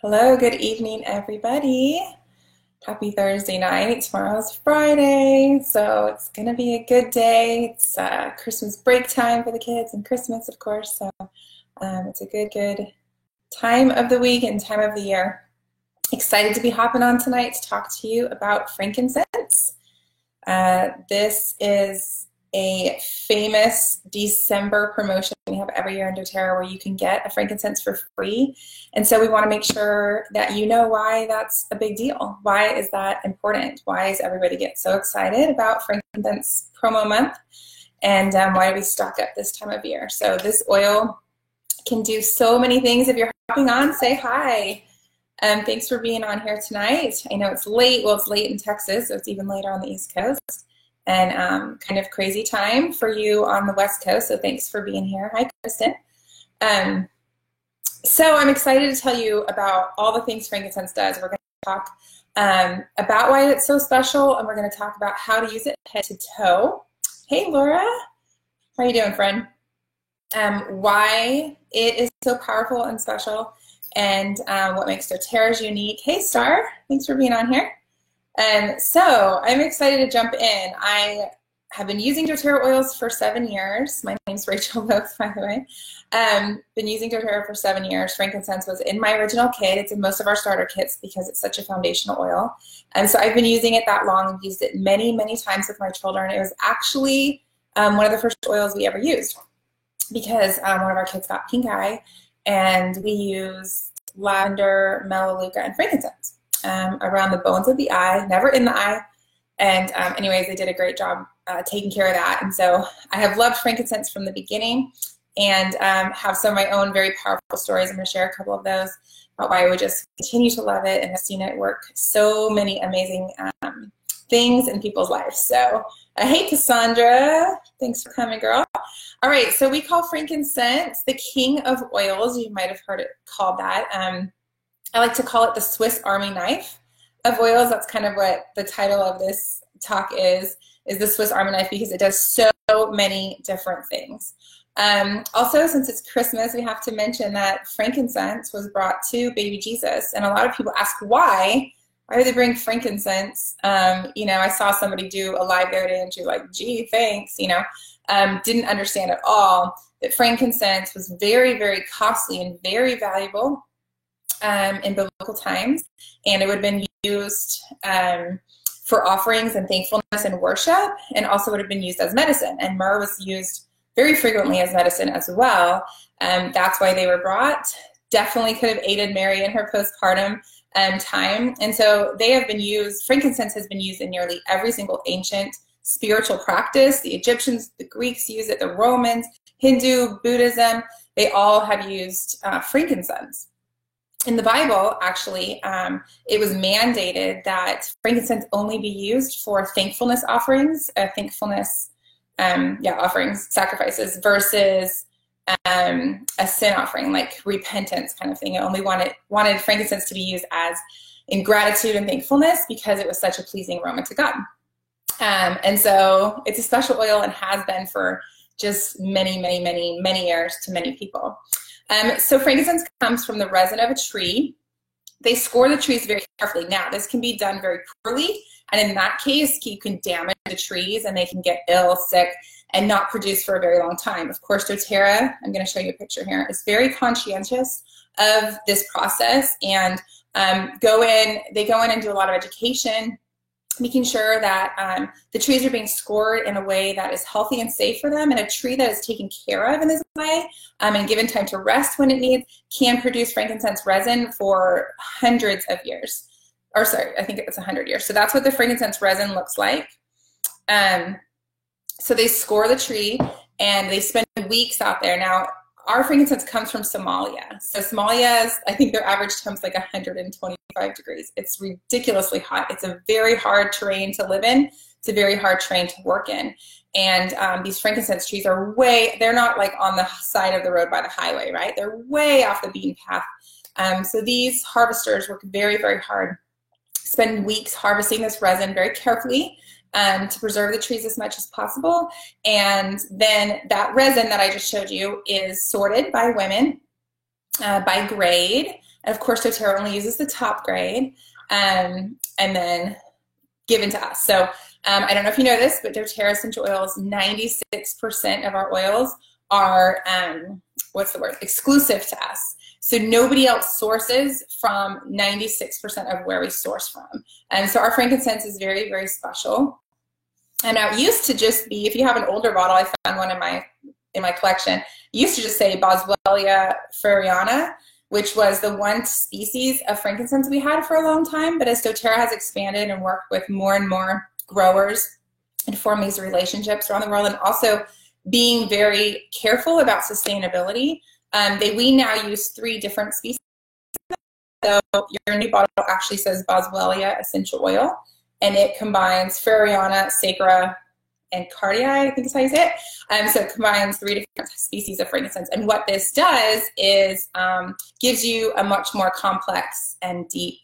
Hello, good evening, everybody. Happy Thursday night. Tomorrow's Friday, so it's gonna be a good day. It's Christmas break time for the kids and Christmas, of course. So it's a good time of the week and time of the year. Excited to be hopping on tonight to talk to you about frankincense. This is a famous December promotion we have every year in doTERRA where you can get a frankincense for free. And so we want to make sure that you know why that's a big deal. Why is that important? Why does everybody get so excited about frankincense promo month? And why do we stock up this time of year? So this oil can do so many things. If you're hopping on, say hi. Thanks for being on here tonight. I know it's late. Well, it's late in Texas, so it's even later on the East Coast. And kind of crazy time for you on the West Coast, so thanks for being here. Hi, Kristen. So I'm excited to tell you about all the things frankincense does. We're going to talk about why it's so special, and we're going to talk about how to use it head to toe. Hey, Laura. How are you doing, friend? Why it is so powerful and special, and what makes doTERRA unique. Hey, Star. Thanks for being on here. So I'm excited to jump in. I have been using doTERRA oils for 7 years. My name's Rachel Loaf, by the way. Been using doTERRA for 7 years. Frankincense was in my original kit. It's in most of our starter kits because it's such a foundational oil. And so I've been using it that long and used it many, many times with my children. It was actually one of the first oils we ever used because one of our kids got pink eye, and we used lavender, melaleuca, and frankincense. Around the bones of the eye, never in the eye. And anyways, they did a great job taking care of that. And so I have loved frankincense from the beginning and have some of my own very powerful stories. I'm going to share a couple of those about why I would just continue to love it and have seen it work so many amazing things in people's lives. So hey, Cassandra. Thanks for coming, girl. All right, so we call frankincense the king of oils. You might have heard it called that. I like to call it the Swiss Army knife of oils. That's kind of what the title of this talk is the Swiss Army knife, because it does so many different things. Also, since it's Christmas, we have to mention that frankincense was brought to baby Jesus. And a lot of people ask why do they bring frankincense? You know, I saw somebody do a live there today and she was like, gee, thanks, you know. Didn't understand at all that frankincense was very, very costly and very valuable in biblical times, and it would have been used for offerings and thankfulness and worship, and also would have been used as medicine. And myrrh was used very frequently as medicine as well. That's why they were brought. Definitely could have aided Mary in her postpartum time. And so they have been used, frankincense has been used in nearly every single ancient spiritual practice. The Egyptians, the Greeks use it, the Romans, Hindu, Buddhism, they all have used frankincense. In the Bible, actually, it was mandated that frankincense only be used for thankfulness offerings, offerings, sacrifices, versus a sin offering, like repentance kind of thing. It only wanted frankincense to be used as in gratitude and thankfulness because it was such a pleasing aroma to God. And so it's a special oil and has been for just many, many, many, many years to many people. So frankincense comes from the resin of a tree. They score the trees very carefully. Now, this can be done very poorly, and in that case, you can damage the trees and they can get ill, sick, and not produce for a very long time. Of course, doTERRA, I'm going to show you a picture here, is very conscientious of this process, and they go in and do a lot of education, making sure that the trees are being scored in a way that is healthy and safe for them, and a tree that is taken care of in this way and given time to rest when it needs can produce frankincense resin for hundreds of years. Or sorry, I think it's 100 years. So that's what the frankincense resin looks like. So they score the tree and they spend weeks out there. Now, our frankincense comes from Somalia. So Somalia, I think their average temps like 125 degrees. It's ridiculously hot. It's a very hard terrain to live in. It's a very hard terrain to work in. And these frankincense trees are they're not like on the side of the road by the highway, right? They're way off the beaten path. So these harvesters work very, very hard, spend weeks harvesting this resin very carefully to preserve the trees as much as possible. And then that resin that I just showed you is sorted by women, by grade, And of course, doTERRA only uses the top grade, and then given to us. So I don't know if you know this, but doTERRA essential oils, 96% of our oils are, exclusive to us. So nobody else sources from 96% of where we source from. And so our frankincense is very, very special. And now it used to just be, if you have an older bottle, I found one in my collection, it used to just say Boswellia freriana, which was the one species of frankincense we had for a long time. But as doTERRA has expanded and worked with more and more growers and form these relationships around the world, and also being very careful about sustainability, we now use 3 different species. So your new bottle actually says Boswellia essential oil, and it combines freriana, sacra, and cardii, I think is how you say it. So it combines 3 different species of frankincense. And what this does is gives you a much more complex and deep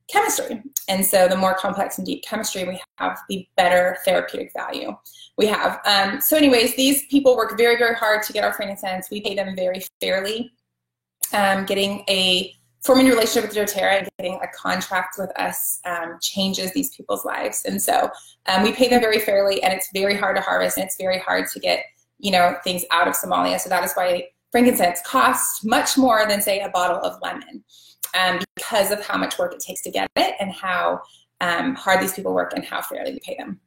chemistry. And so the more complex and deep chemistry we have, the better therapeutic value we have. So anyways, these people work very, very hard to get our frankincense. We pay them very fairly. Forming a relationship with doTERRA and getting a contract with us changes these people's lives. And so we pay them very fairly, and it's very hard to harvest, and it's very hard to get, things out of Somalia. So that is why frankincense costs much more than, say, a bottle of lemon, because of how much work it takes to get it, and how hard these people work, and how fairly we pay them.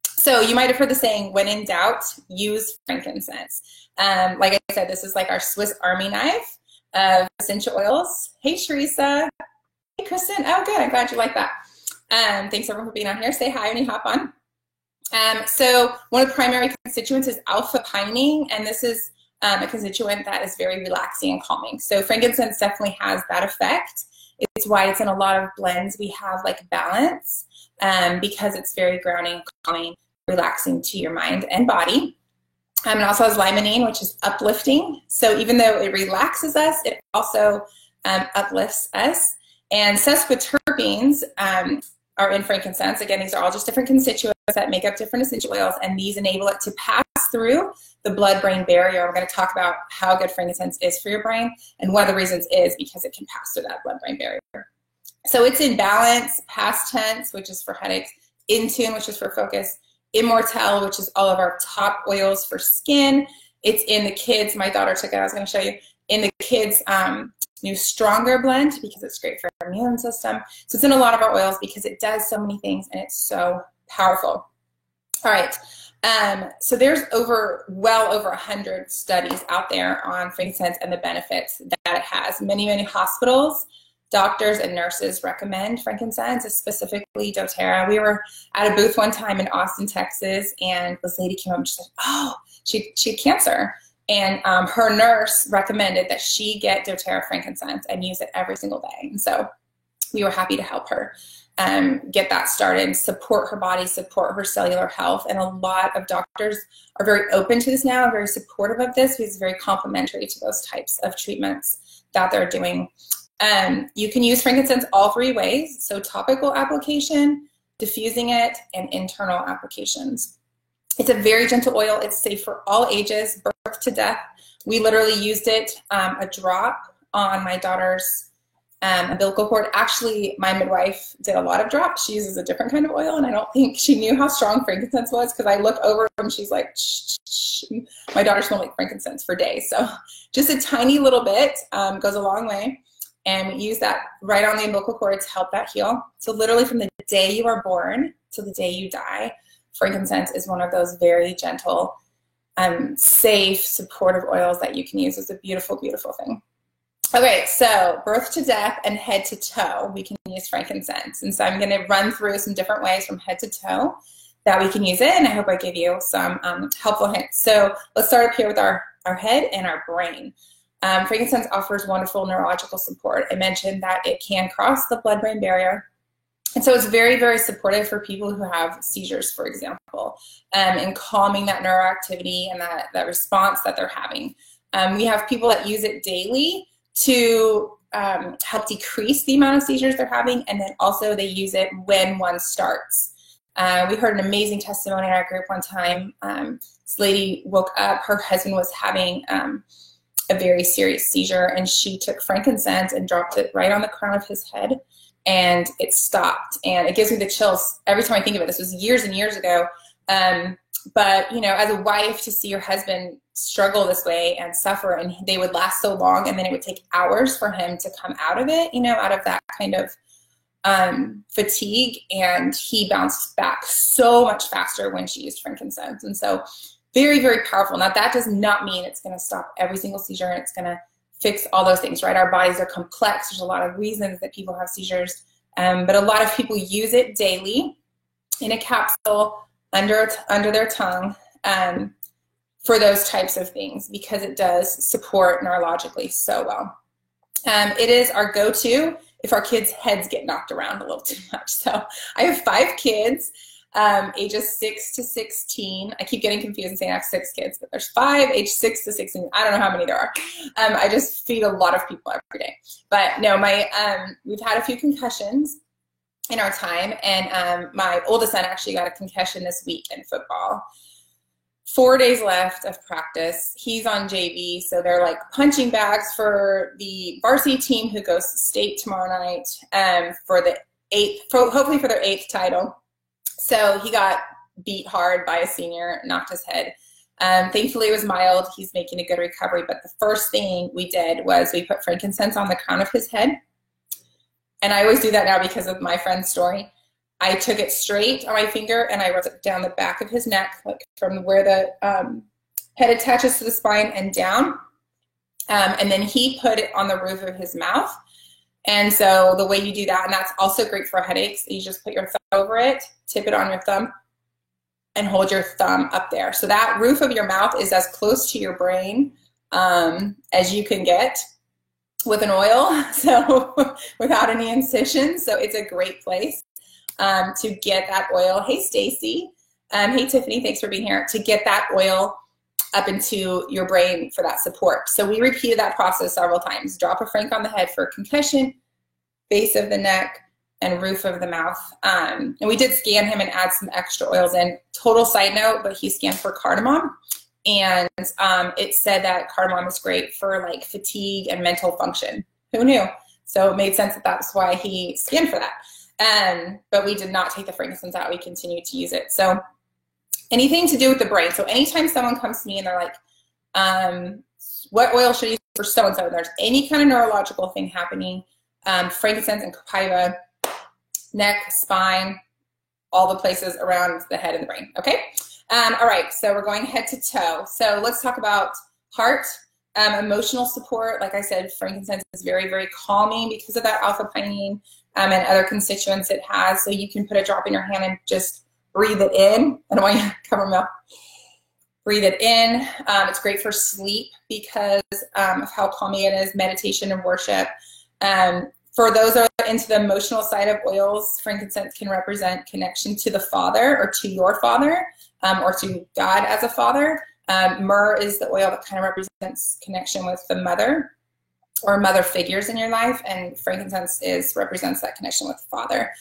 So you might have heard the saying, when in doubt, use frankincense. Like I said, this is like our Swiss Army knife of essential oils. Hey, Teresa. Hey, Kristen. Oh, good. I'm glad you like that. Thanks, everyone, for being on here. Say hi when you hop on. So one of the primary constituents is alpha-pinene, and this is a constituent that is very relaxing and calming. So frankincense definitely has that effect. It's why it's in a lot of blends we have like balance, because it's very grounding, calming, relaxing to your mind and body. It also has limonene, which is uplifting. So even though it relaxes us, it also uplifts us. And sesquiterpenes are in frankincense. Again, these are all just different constituents that make up different essential oils, and these enable it to pass through the blood-brain barrier. We're going to talk about how good frankincense is for your brain, and one of the reasons is because it can pass through that blood-brain barrier. So it's in balance, past tense, which is for headaches, in tune, which is for focus, immortelle, which is all of our top oils for skin. It's in the kids, my daughter took it, I was going to show you, in the kids' new Stronger blend, because it's great for our immune system. So it's in a lot of our oils because it does so many things, and it's so powerful. All right, so there's well over 100 studies out there on frankincense and the benefits that it has. Many, many hospitals, doctors, and nurses recommend frankincense, specifically doTERRA. We were at a booth one time in Austin, Texas, and this lady came up and she said, oh, she had cancer. And her nurse recommended that she get doTERRA frankincense and use it every single day. And so we were happy to help her get that started, support her body, support her cellular health. And a lot of doctors are very open to this now, very supportive of this, because it's very complementary to those types of treatments that they're doing. You can use frankincense all 3 ways. So topical application, diffusing it, and internal applications. It's a very gentle oil. It's safe for all ages, birth to death. We literally used it, a drop on my daughter's umbilical cord. Actually, my midwife did a lot of drops. She uses a different kind of oil, and I don't think she knew how strong frankincense was, because I look over and she's like, shh, shh. My daughter smelled like frankincense for days. So just a tiny little bit goes a long way. And we use that right on the umbilical cord to help that heal. So literally from the day you are born to the day you die, frankincense is one of those very gentle, safe, supportive oils that you can use. It's a beautiful, beautiful thing. Okay, so birth to death and head to toe, we can use frankincense. And so I'm going to run through some different ways from head to toe that we can use it, and I hope I give you some helpful hints. So let's start up here with our head and our brain. Frankincense offers wonderful neurological support. I mentioned that it can cross the blood-brain barrier. And so it's very, very supportive for people who have seizures, for example, in calming that neuroactivity and that response that they're having. We have people that use it daily to help decrease the amount of seizures they're having, and then also they use it when one starts. We heard an amazing testimony in our group one time. This lady woke up, her husband was having a very serious seizure, and she took frankincense and dropped it right on the crown of his head, and it stopped. And it gives me the chills every time I think of it. This was years and years ago. But, you know, as a wife, to see your husband struggle this way and suffer, and they would last so long, and then it would take hours for him to come out of it, you know, out of that kind of fatigue, and he bounced back so much faster when she used frankincense. And so very, very powerful. Now, that does not mean it's going to stop every single seizure and it's going to fix all those things, right? Our bodies are complex. There's a lot of reasons that people have seizures, but a lot of people use it daily in a capsule under their tongue for those types of things, because it does support neurologically so well. It is our go-to if our kids' heads get knocked around a little too much. So I have 5 kids, ages 6 to 16. I keep getting confused and saying I have 6 kids, but there's 5, age 6 to 16. I don't know how many there are. I just feed a lot of people every day. But no, we've had a few concussions in our time, and my oldest son actually got a concussion this week in football. 4 days left of practice. He's on JV, so they're like punching bags for the varsity team who goes to state tomorrow night for the 8th, hopefully for their 8th title. So he got beat hard by a senior, knocked his head. Thankfully it was mild. He's making a good recovery, but the first thing we did was we put frankincense on the crown of his head. And I always do that now because of my friend's story. I took it straight on my finger and I rubbed it down the back of his neck, like from where the head attaches to the spine and down. And then he put it on the roof of his mouth. And so the way you do that, and that's also great for headaches, you just put your thumb over it, tip it on your thumb, and hold your thumb up there. So that roof of your mouth is as close to your brain as you can get with an oil, so without any incisions. So it's a great place to get that oil. Hey, Stacy. Hey, Tiffany. Thanks for being here. To get that oil up into your brain for that support. So we repeated that process several times. Drop a frank on the head for concussion, base of the neck, and roof of the mouth. And we did scan him and add some extra oils in. Total side note, but he scanned for cardamom. And it said that cardamom is great for like fatigue and mental function. Who knew? So it made sense that that's why he scanned for that. But we did not take the frankincense out. We continued to use it. So anything to do with the brain. So anytime someone comes to me and they're like, what oil should I use for so-and-so? And there's any kind of neurological thing happening, frankincense and copaiba, neck, spine, all the places around the head and the brain, okay? All right, so we're going head to toe. So let's talk about heart, emotional support. Like I said, frankincense is very, very calming because of that alpha-pinene and other constituents it has. So you can put a drop in your hand and just breathe it in. I don't want you to cover my mouth. Breathe it in. It's great for sleep because of how calming it is, meditation and worship. For those that are into the emotional side of oils, frankincense can represent connection to the Father or to your Father or to God as a Father. Myrrh is the oil that kind of represents connection with the mother or mother figures in your life, and frankincense represents that connection with the Father.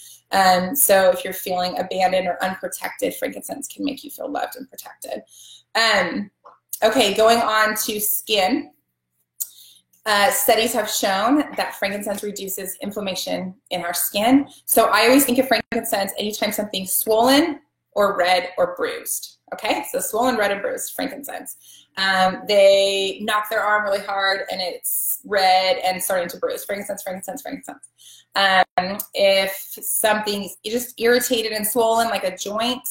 So if you're feeling abandoned or unprotected, frankincense can make you feel loved and protected. Okay, going on to skin. Studies have shown that frankincense reduces inflammation in our skin. So I always think of frankincense anytime something's swollen or red or bruised. Okay, so swollen, red, and bruised, frankincense. They knock their arm really hard and it's red and starting to bruise. Frankincense, frankincense, frankincense. If something's just irritated and swollen, like a joint,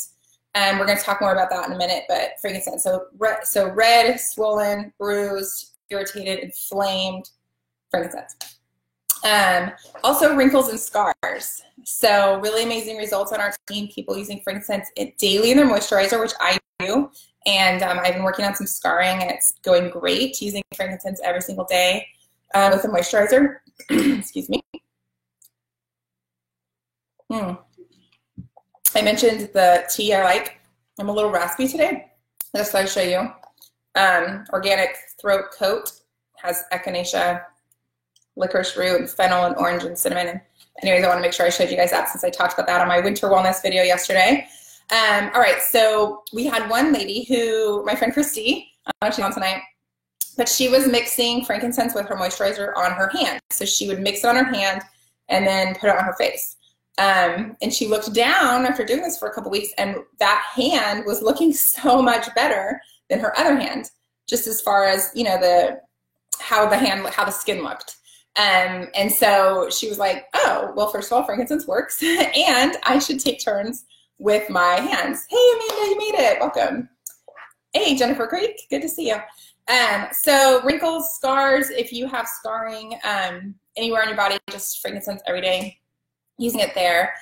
we're going to talk more about that in a minute, but frankincense. So red, swollen, bruised, irritated, inflamed, frankincense. Also wrinkles and scars. So really amazing results on our team, people using frankincense daily in their moisturizer, which I do. And I've been working on some scarring and it's going great using frankincense every single day with a moisturizer. Excuse me. I mentioned the tea I like. I'm a little raspy today. Just thought I'd show you. Organic throat coat has echinacea, licorice root, and fennel, and orange, and cinnamon. And anyways, I want to make sure I showed you guys that since I talked about that on my winter wellness video yesterday. All right, so we had one lady who, my friend Christy, she's on tonight, But she was mixing frankincense with her moisturizer on her hand. So she would mix it on her hand and then put it on her face. And she looked down after doing this for a couple weeks, and that hand was looking so much better than her other hand, just as far as, you know, how the skin looked. And so she was like, oh, well, first of all, frankincense works, and I should take turns with my hands. Hey, Amanda, you made it. Welcome. Hey, Jennifer Creek, good to see you. So wrinkles, scars, if you have scarring anywhere on your body, just frankincense every day, using it there.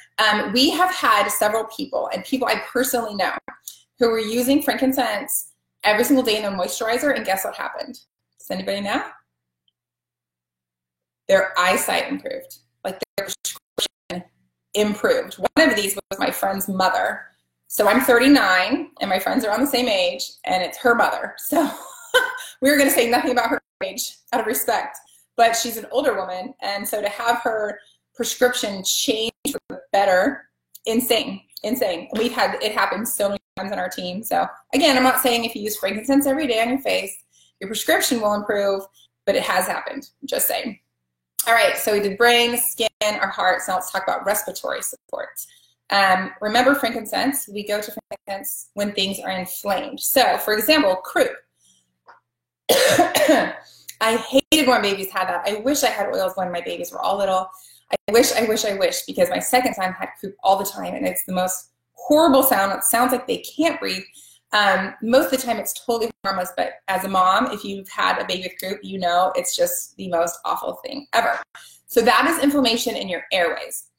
We have had several people, and people I personally know, who were using frankincense every single day in their moisturizer, and guess what happened? Does anybody know? Their eyesight improved. Like, their prescription improved. One of these was my friend's mother. So I'm 39, and my friends are on the same age, and it's her mother. So we were going to say nothing about her age out of respect, but she's an older woman, and so to have her prescription change for the better, insane. We've had it happen so many times on our team. So again, I'm not saying if you use frankincense every day on your face, your prescription will improve, but it has happened. Just saying. All right, so we did brain, skin, our hearts. Now let's talk about respiratory support. Remember frankincense, we go to frankincense when things are inflamed. So for example, croup. I hated when babies had that. I wish I had oils when my babies were all little. I wish, because my second time had croup all the time, and it's the most horrible sound. It sounds like they can't breathe. Most of the time it's totally harmless, but as a mom, if you've had a baby with croup, you know it's just the most awful thing ever. So that is inflammation in your airways.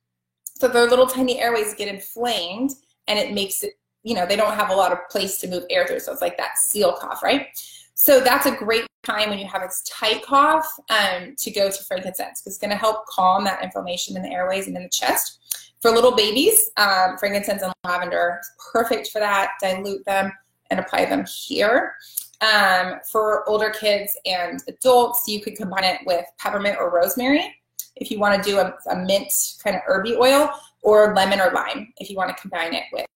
So their little tiny airways get inflamed, and it makes it, you know, they don't have a lot of place to move air through. So it's like that seal cough, right? So that's a great time when you have a tight cough to go to frankincense, because it's going to help calm that inflammation in the airways and in the chest. For little babies, frankincense and lavender is perfect for that. Dilute them and apply them here. For older kids and adults, you could combine it with peppermint or rosemary if you want to do a mint kind of herby oil, or lemon or lime if you want to combine it with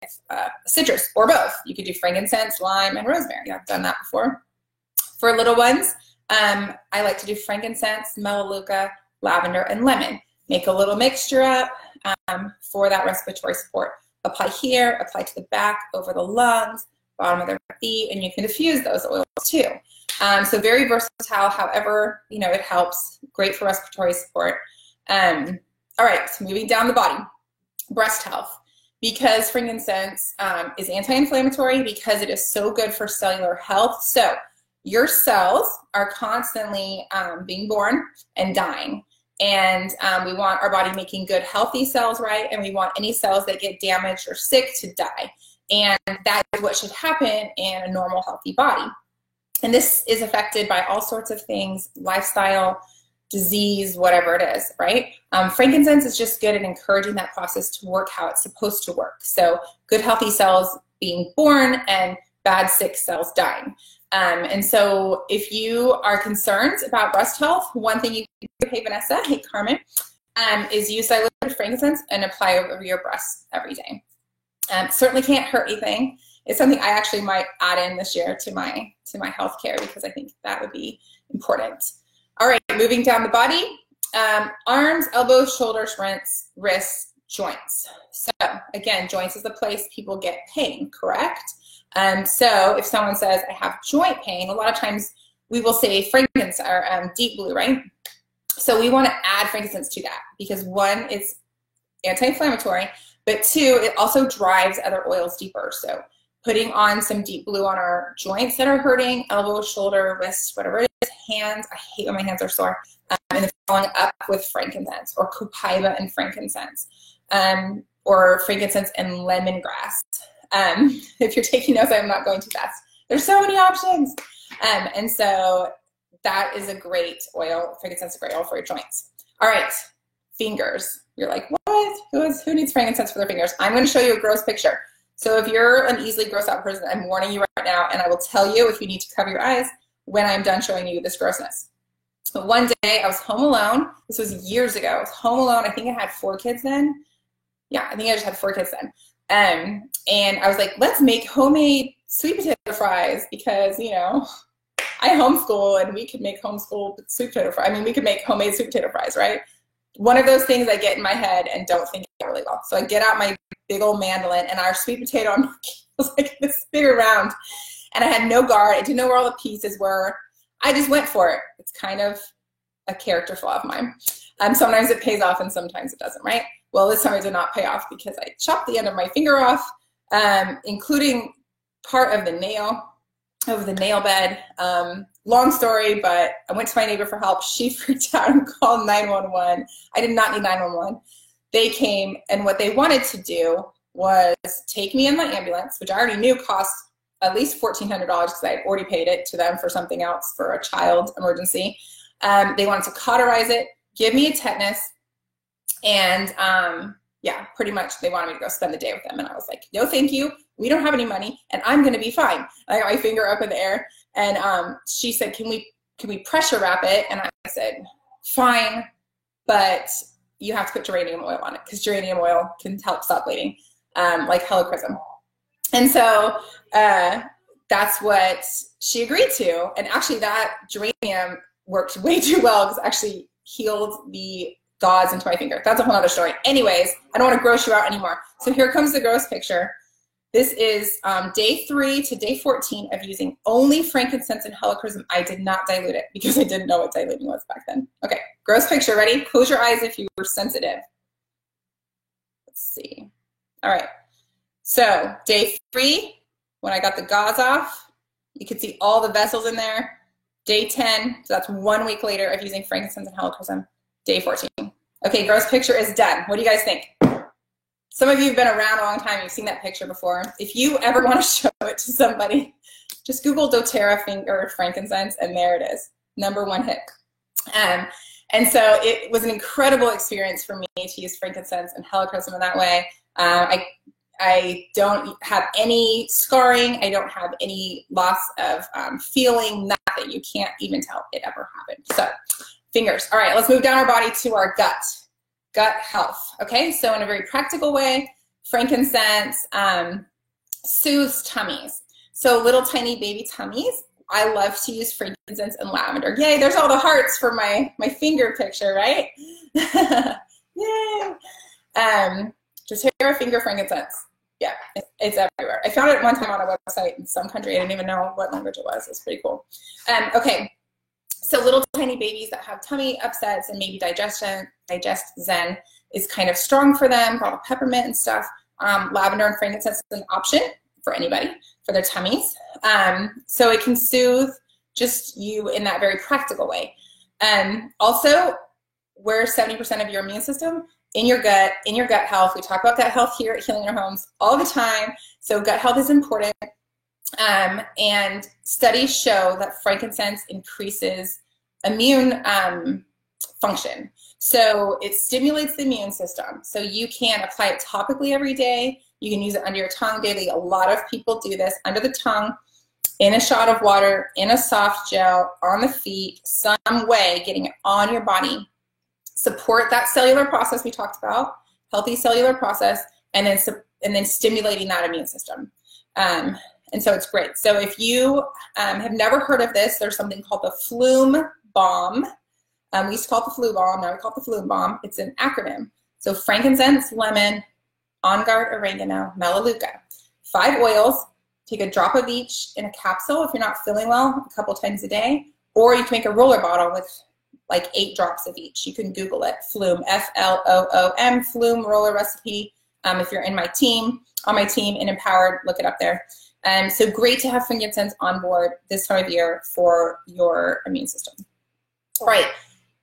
citrus, or both. You could do frankincense, lime, and rosemary. I've done that before. For little ones, I like to do frankincense, melaleuca, lavender, and lemon. Make a little mixture up for that respiratory support. Apply here, apply to the back, over the lungs, bottom of their feet, and you can diffuse those oils too. So very versatile, however, you know, it helps. Great for respiratory support. All right, so moving down the body. Breast health. Because frankincense is anti-inflammatory, because it is so good for cellular health. So your cells are constantly being born and dying. And we want our body making good, healthy cells, right? And we want any cells that get damaged or sick to die. And that is what should happen in a normal, healthy body. And this is affected by all sorts of things, lifestyle, disease, whatever it is, right? Frankincense is just good at encouraging that process to work how it's supposed to work. So good, healthy cells being born and bad, sick cells dying. And so if you are concerned about breast health, one thing you can do, hey Vanessa, hey Carmen, is use diluted frankincense and apply over your breasts every day. Certainly can't hurt anything. It's something I actually might add in this year to my healthcare, because I think that would be important. All right, moving down the body, arms, elbows, shoulders, wrists, joints. So again, joints is the place people get pain, correct? So if someone says, I have joint pain, a lot of times we will say frankincense or deep blue, right? So we want to add frankincense to that, because one, it's anti-inflammatory, but two, it also drives other oils deeper. So putting on some deep blue on our joints that are hurting, elbow, shoulder, wrist, whatever it is, hands, I hate when my hands are sore, and then following up with frankincense, or copaiba and frankincense, or frankincense and lemongrass. If you're taking notes, I'm not going to fast. There's so many options. And so that is a great oil. Frankincense is a great oil for your joints. All right, fingers. You're like, what? Who needs frankincense for their fingers? I'm going to show you a gross picture. So if you're an easily grossed out person, I'm warning you right now, and I will tell you if you need to cover your eyes when I'm done showing you this grossness. But one day I was home alone. This was years ago. I was home alone. I think I had 4 kids then. Yeah, I think I just had 4 kids then. And I was like, let's make homemade sweet potato fries, because, you know, I homeschool, and we could make homeschool sweet potato fries. I mean, we could make homemade sweet potato fries, right? One of those things I get in my head and don't think really well. So I get out my big old mandolin, and our sweet potato was like this bigger round, and I had no guard. I didn't know where all the pieces were. I just went for it. It's kind of a character flaw of mine. Sometimes it pays off and sometimes it doesn't, right? Well, this time it did not pay off because I chopped the end of my finger off, including part of the nail over the nail bed. Long story, but I went to my neighbor for help. She freaked out and called 911. I did not need 911. They came, and what they wanted to do was take me in the ambulance, which I already knew cost at least $1,400 because I had already paid it to them for something else, for a child emergency. They wanted to cauterize it, give me a tetanus, and yeah, pretty much they wanted me to go spend the day with them. And I was like, no, thank you. We don't have any money, and I'm going to be fine. I got my finger up in the air, and she said, can we pressure wrap it? And I said, fine, but you have to put geranium oil on it because geranium oil can help stop bleeding, like helichrysum. And so that's what she agreed to. And actually that geranium worked way too well because it actually healed the gauze into my finger. That's a whole other story. Anyways, I don't want to gross you out anymore. So here comes the gross picture. This is day 3 to day 14 of using only frankincense and helichrysum. I did not dilute it because I didn't know what diluting was back then. Okay, gross picture, ready? Close your eyes if you were sensitive. Let's see. All right, so day 3, when I got the gauze off, you can see all the vessels in there. Day 10, so that's 1 week later of using frankincense and helichrysum. Day 14. Okay, gross picture is done. What do you guys think? Some of you have been around a long time. You've seen that picture before. If you ever want to show it to somebody, just Google doTERRA finger frankincense, and there it is, #1 hit. And so it was an incredible experience for me to use frankincense and helichrysum in that way. I don't have any scarring. I don't have any loss of feeling, nothing. You can't even tell it ever happened. So fingers. All right, let's move down our body to our gut health. Okay, so in a very practical way, frankincense soothes tummies. So little tiny baby tummies, I love to use frankincense and lavender. Yay, there's all the hearts for my finger picture, right? Yay. doTERRA finger frankincense. Yeah, it's everywhere. I found it one time on a website in some country. I didn't even know what language it was. It's pretty cool. Okay, so little tiny babies that have tummy upsets and maybe digestion zen is kind of strong for them, got all the peppermint and stuff. Lavender and frankincense is an option for anybody for their tummies. So it can soothe just you in that very practical way. Also, we're 70% of your immune system in your gut health. We talk about gut health here at Healing Our Homes all the time. So gut health is important. And studies show that frankincense increases immune function. So it stimulates the immune system. So you can apply it topically every day. You can use it under your tongue daily. A lot of people do this under the tongue, in a shot of water, in a soft gel, on the feet, some way, getting it on your body. Support that cellular process we talked about, healthy cellular process, and then stimulating that immune system. And so it's great. So if you have never heard of this, there's something called the Flume Balm. We used to call it the Flu Balm, now we call it the Flume Balm. It's an acronym. So frankincense, lemon, On Guard oregano, melaleuca. 5 oils, take a drop of each in a capsule if you're not feeling well a couple times a day, or you can make a roller bottle with like 8 drops of each. You can Google it, Flume, F-L-O-O-M, Flume roller recipe. If you're on my team in Empowered, look it up there. So great to have frankincense on board this time of year for your immune system. All right,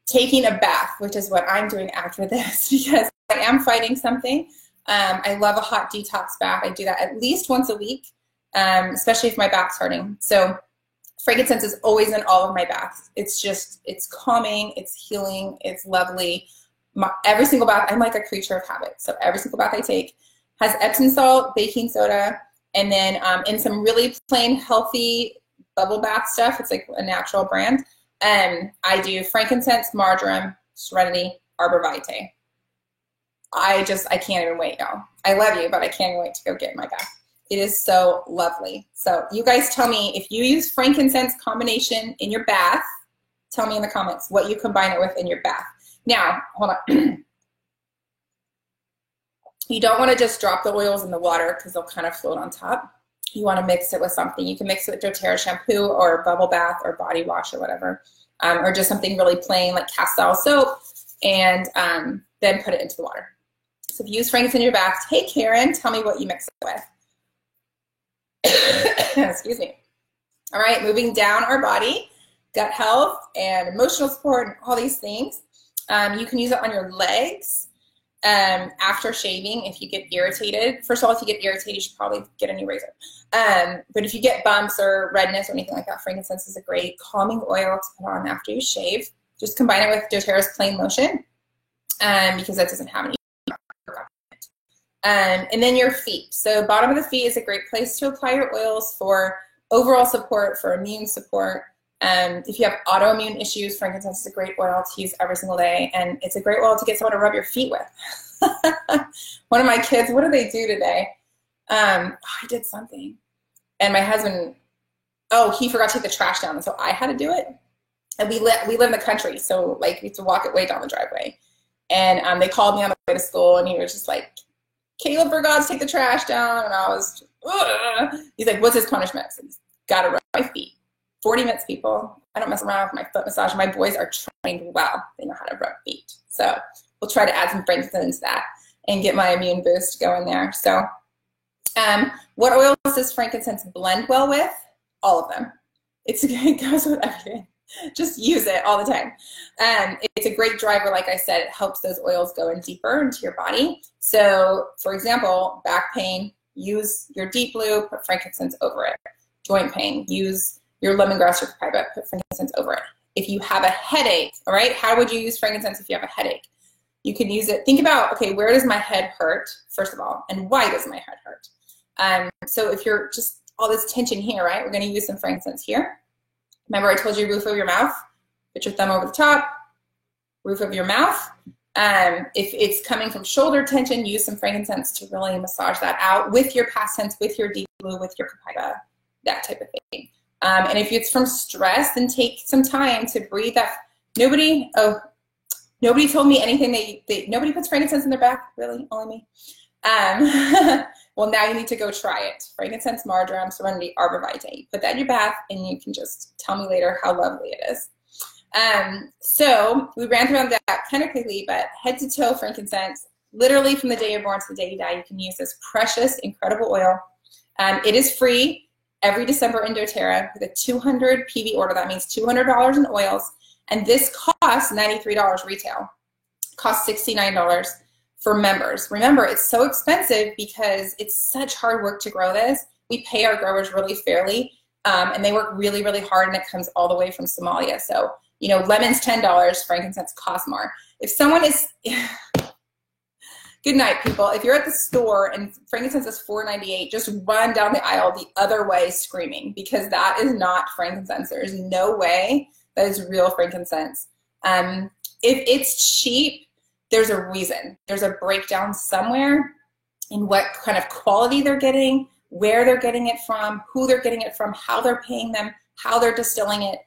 taking a bath, which is what I'm doing after this because I am fighting something. I love a hot detox bath. I do that at least once a week, especially if my back's hurting. So frankincense is always in all of my baths. It's calming, it's healing, it's lovely. Every single bath, I'm like a creature of habit. So every single bath I take has Epsom salt, baking soda, and then in some really plain, healthy bubble bath stuff, it's like a natural brand. I do frankincense, marjoram, serenity, arbor vitae. I can't even wait, y'all. I love you, but I can't even wait to go get in my bath. It is so lovely. So you guys tell me if you use frankincense combination in your bath. Tell me in the comments what you combine it with in your bath. Now, hold on. You don't want to just drop the oils in the water because they'll kind of float on top. You want to mix it with something. You can mix it with doTERRA shampoo or bubble bath or body wash or whatever, or just something really plain like castile soap, and then put it into the water. So if you use frankincense in your bath, hey Karen, tell me what you mix it with. Excuse me. All right, moving down our body, gut health and emotional support and all these things. You can use it on your legs after shaving if you get irritated. First of all, if you get irritated, you should probably get a new razor. But if you get bumps or redness or anything like that, frankincense is a great calming oil to put on after you shave. Just combine it with doTERRA's Plain Lotion because that doesn't have any. And then your feet. So bottom of the feet is a great place to apply your oils for overall support, for immune support. If you have autoimmune issues, frankincense is a great oil to use every single day, and it's a great oil to get someone to rub your feet with. One of my kids, what did they do today? I did something, and my husband, he forgot to take the trash down, and so I had to do it. And we live in the country, so like we have to walk it way down the driveway. And they called me on the way to school, and he was just like, Caleb forgot to take the trash down, and I was, ugh. He's like, what's his punishment? So he's got to rub my feet. 40 minutes, people. I don't mess around with my foot massage. My boys are trained well. They know how to rub feet. So we'll try to add some frankincense to that and get my immune boost going there. So what oils does frankincense blend well with? All of them. It goes with everything. Just use it all the time. It's a great driver, like I said. It helps those oils go in deeper into your body. So, for example, back pain, use your Deep Blue, put frankincense over it. Joint pain, use your lemongrass or copaiba, put frankincense over it. If you have a headache, all right, how would you use frankincense if you have a headache? You can use it. Think about, okay, where does my head hurt, first of all, and why does my head hurt? So if you're just all this tension here, right, we're going to use some frankincense here. Remember I told you roof of your mouth? Put your thumb over the top, roof of your mouth. If it's coming from shoulder tension, use some frankincense to really massage that out with your past tense, with your Deep Blue, with your copaiba, that type of thing. And if it's from stress, then take some time to breathe that. Nobody told me anything. Nobody puts frankincense in their bath, really, only me. Well, now you need to go try it. Frankincense, marjoram, serenity, arbor vitae. You put that in your bath, and you can just tell me later how lovely it is. So we ran through that kind of quickly, but head to toe frankincense, literally from the day you're born to the day you die, you can use this precious, incredible oil. It is free every December in doTERRA with a 200 PV order. That means $200 in oils, and this costs $93 retail. It costs $69 for members. Remember, it's so expensive because it's such hard work to grow this. We pay our growers really fairly, and they work really, really hard, and it comes all the way from Somalia. So, you know, lemon's $10, frankincense costs more. If someone is, good night, people. If you're at the store and frankincense is $4.98, just run down the aisle the other way screaming, because that is not frankincense. There is no way that is real frankincense. If it's cheap, there's a reason. There's a breakdown somewhere in what kind of quality they're getting, where they're getting it from, who they're getting it from, how they're paying them, how they're distilling it,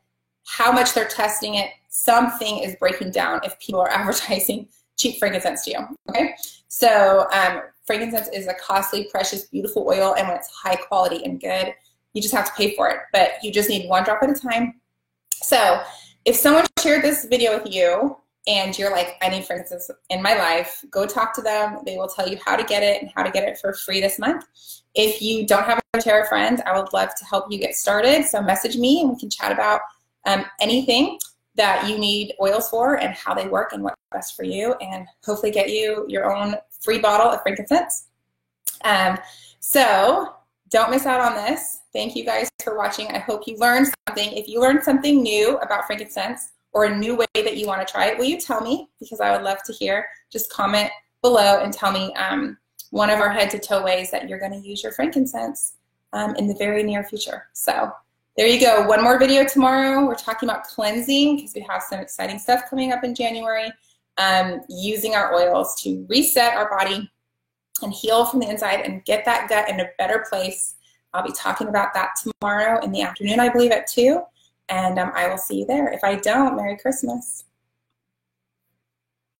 how much they're testing it. Something is breaking down if people are advertising cheap frankincense to you, okay? So frankincense is a costly, precious, beautiful oil, and when it's high quality and good, you just have to pay for it, but you just need one drop at a time. So if someone shared this video with you, and you're like, I need frankincense in my life, go talk to them. They will tell you how to get it and how to get it for free this month. If you don't have a doTERRA friend, I would love to help you get started. So message me and we can chat about anything that you need oils for and how they work and what's best for you, and hopefully get you your own free bottle of frankincense. So don't miss out on this. Thank you guys for watching. I hope you learned something. If you learned something new about frankincense, or a new way that you want to try it, will you tell me? Because I would love to hear. Just comment below and tell me one of our head to toe ways that you're going to use your frankincense in the very near future. So there you go. One more video tomorrow. We're talking about cleansing because we have some exciting stuff coming up in January. Using our oils to reset our body and heal from the inside and get that gut in a better place. I'll be talking about that tomorrow in the afternoon, I believe, at 2. And I will see you there. If I don't, Merry Christmas.